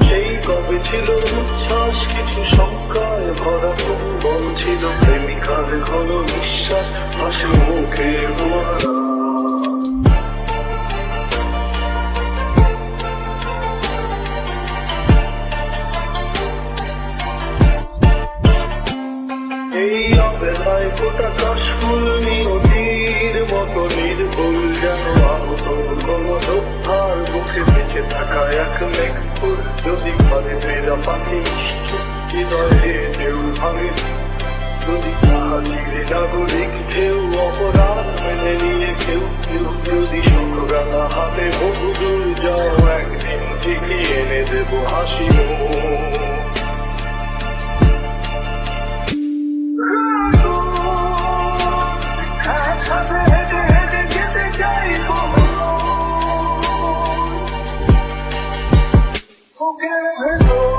সেই কবে ছিল উচ্ছ্বাস কিছু শঙ্কায় ভরা, তবু বল ছিল প্রেমিকার ঘন নিঃশ্বাস, হাসি মুখে ভরা। এই অবেলায় ফোটা কাশফুল নিয়তির মতো নির্ভুল, যেন আহত কোনো যোদ্ধার বুকে বেঁচে থাকা এক মেঘফুল। যদি ঘরে ফেরা পাখি হৃদয়ে ঢেউ ভাঙে, যদি হাজিরে নাগরিক ঢেউ অপরাধ মেনে নিয়ে কেউ কেউ, যদি সকরানা হাতে বহুদূর যাও, একদিন ঠিকই এনে দেবো হাসি মুখ। একসাথে হেঁটে হেঁটে যেতে চাই বুকের ভেতর।